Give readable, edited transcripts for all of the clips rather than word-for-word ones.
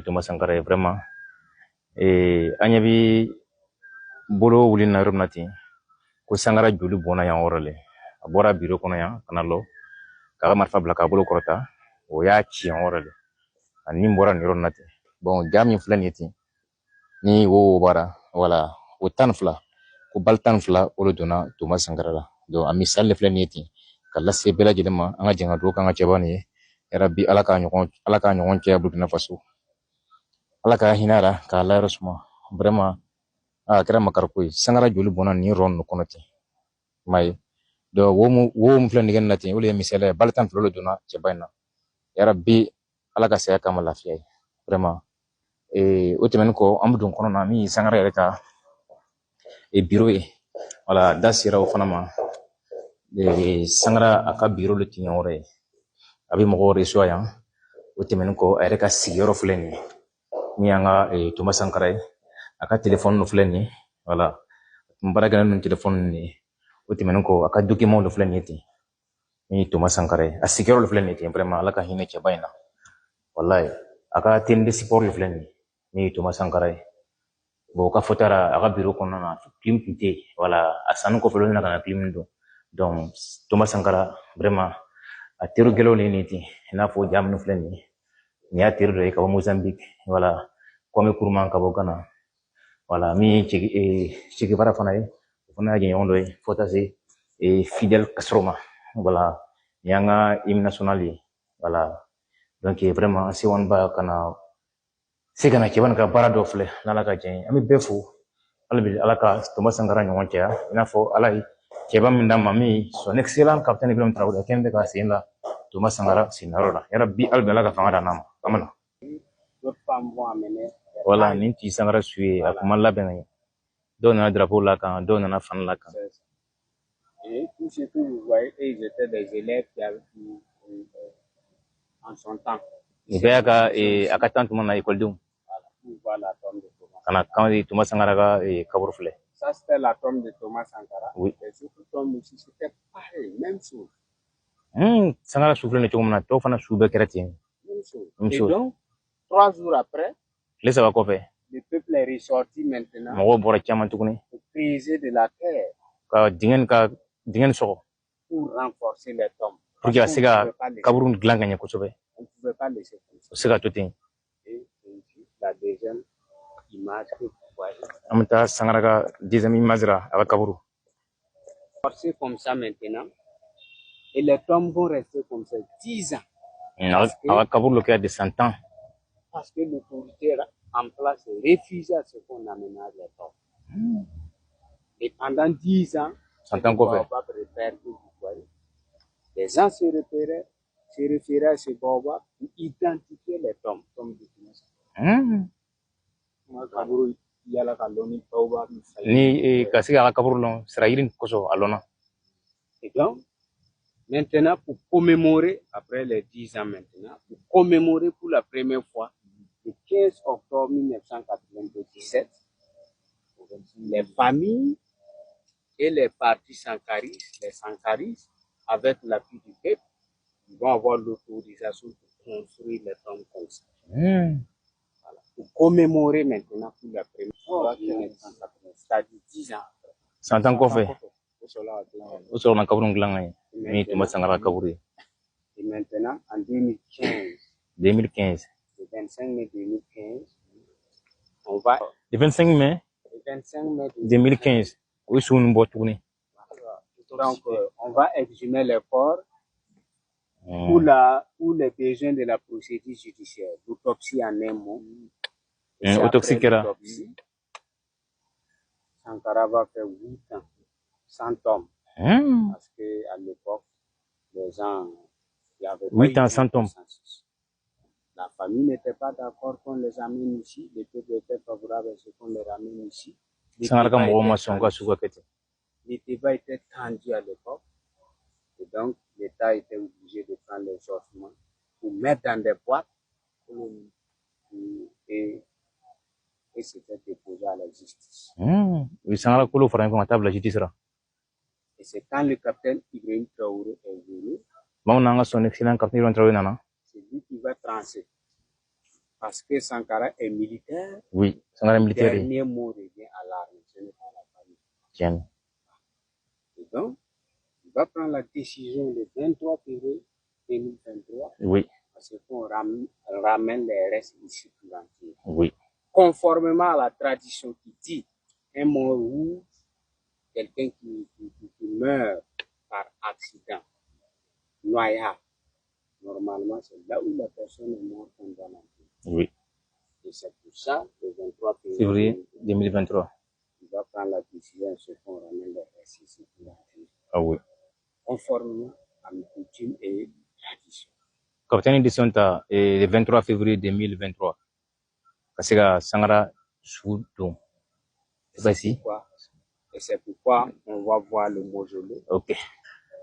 Thomas Sankara vraiment anya bi bolo wuli na yɔrɔ tin ko Sangara joli bɔnna yan yɔrɔ le a bɔra biro kɔnɔ yan kana lɔ k'a ka marifa bila k'a bolo kɔrɔta o y'a ci yan yɔrɔ le ani min bɔra nin yɔrɔ na ten bon ja min filɛ nin ye ten ni wo bɔra wala o 12 ko bal 12 olu donna Thomas Sankara la donc a misali le filɛ nin ye ten ka lase bɛɛ lajɛlen ma an ka jɛn ka dugawu k'an ka cɛba nin ye yarabi ala k'a ɲɔgɔn cɛya Burkina Faso ala k'a hinɛ a la k'a layɔrɔ suma vraiment a kɛra makariko ye Sangara joli bɔnna nin yɔrɔ ninnu kɔnɔ ten i m'a ye donc wo min filɛ nin kɛ nin na ten o de ye misaliya ye bal 12 olu donna cɛba in na yarabi ala ka saya k'a ma lafiya ye vraiment o tɛmɛnen kɔ an bɛ don kɔnɔ na min ye Sangara yɛrɛ ka biro ye wala da sera o fana ma Sangara a ka biro le tun ye yɔrɔ ye a bɛ mɔgɔw reçoit yan o tɛmɛnen kɔ a yɛrɛ ka sigiyɔrɔ filɛ nin ye min y'an ka Thomas Sankara ye a ka téléphone no filɛ nin ye wala baara ni téléphone ni o tɛmɛnen kɔ a ka document lo filɛ nin ye ten min ye Thomas Sankara ye a sigiyɔrɔ lo filɛ nin ye ten vraiment ala ka hinɛ cɛba in na wallahi a ka thème de support lo filɛ nin ye min ye Thomas Sankara ye bon o ka fɔta la a ka biro kɔnɔna na clim tun tɛ yen wala a sanni kɔfɛ olu nana ka na clim don donc Thomas Sankara vraiment a teri gɛlɛw le nin ten i n'a fɔ ja minnu filɛ nin ye nin y'a teri dɔ ye ka bɔ Mozambique wala Kwame Nkrumah ka bɔ Ghana wala min ye Che Guevara fana ye o fana y'a jɛɲɔgɔn dɔ ye fo taa se Fidel Castro ma wala nin y'an ka hymne national ye wala donc vraiment C1 ba kana se kana cɛba nin ka baara dɔ filɛ n'ala ka jɛn ye an bɛ bɛɛ fo ala ka Thomas Sankara ɲɔgɔn cɛya i n'a fɔ ala ye cɛba min d'a ma min son excellent capitaine Ibrahim Traoré kɛlen bɛ ka sen la Thomas Sankara sennayɔrɔ la yarabi ala ka fanga d'a n'a ma amina voilà nin tun ye Sankara su ye a kuma labɛn ka ɲɛ dɔw nana drapeau la kan dɔw nana fan la kan et tout ce que vous voyez ils étaient des élèves qui avaient en son temps nin bɛɛ y'a ka temps tuma na ekɔlidenw kana kan Thomas Sankara ka kaburu filɛ ça c'était la tombe de Thomas Sankara oui les autres tombes aussi c'était pareil même chose Sankara su filɛ nin cogo min na tɔw fana su bɛɛ kɛra ten même chose et donc 3 jours après tile 3 kɔfɛ le peuple est ressorti maintenant mɔgɔw bɔra caman tuguni pour creuser de la terre ka dingɛ sɔgɔ pour renforcer les tombes pour que a se ka kaburu dilan ka ɲɛ kosɛbɛ on ne pouvait pas laisser comme ça o se ka to ten et la deuxième image que vous voyez an bɛ taa Sankara ka deuxième image la a ka kaburu forcer comme ça maintenant et les tombes vont rester comme ça 10 ans a ka kaburu lo kɛra de 100 ans parce que l'autorité en place refusait à ce qu'on aménage les tombes et pendant 10 ans 100 ans kɔfɛ les gens se référaient à ce baobab pour identifier les tombes de Thomas. ni ka se ka kaburu lɔn sira yiri kosɔn a lɔnna et donc maintenant pour commémorer après les 10 ans maintenant pour commémorer pour la première fois le 15 octobre 1997 les familles et les partis sankaristes, les sankaristes, avec l'appui du peuple, ils vont avoir l'autorisation de construire les tombes comme ça. Voilà. Pour commémorer maintenant pour la première fois, c'est-à-dire 10 ans après. 100 ans kɔfɛ o sɔrɔ na kaburu dilan ka ɲɛ min ye Thomas Sankara ka kaburu ye et maintenant en 2015 le 25 mai 2015 on va le 25 mai 2015 o ye su ninnu bɔ tuguni donc on va exhumer les corps pour les besoins de la procédure judiciaire l'autopsie en un mot autopsie kɛra Sankara va faire 8 ans sans tombe parce que à l'époque les gens il y avait 8 ans sans tombe. La famille n'était pas d'accord qu'on les amène ici. Le peuple était favorable à ce qu'on les ramène ici. Le débat était tendu à l'époque. Et donc, l'État était obligé de prendre les ossements pour mettre dans des boîtes et c'était déposé à la justice. Et c'est quand le capitaine Ibrahim Traoré est venu. C'est lui qui va trancher. Parce que Sankara est militaire, Oui, Sankara le militaire. dernier mot revient à l'armée, ce n'est pas la famille. Tiens. Et donc, il va prendre la décision le 23 février 2023, Oui, parce qu'on ramène les restes ici pour l'entier. oui, Conformément à la tradition qui dit, un mort rouge, quelqu'un qui meurt par accident, noyade, normalement, c'est là où la personne est morte dans l'enfer. oui. Et c'est pour ça, le 23 Février 2023. il va prendre la décision ce qu'on ramène les restes ici pour l'enfer. Ah oui. Conformément à mes coutumes et traditions. Capitaine édition ta le 23 février 2023. Parce que Sangara sous don. C'est pas ici. Et c'est pourquoi on va voir le mausolée. Ok.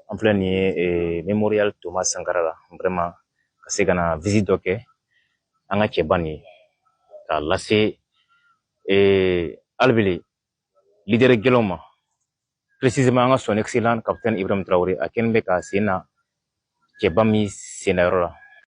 En plein et mémorial Thomas Sankara là, vraiment parce que na visite ok. Anga chebani. Ta lassé albili leader geloma. Précisément anga son excellent capitaine Ibrahim Traoré a kenbe ka sena chebami senayoro la.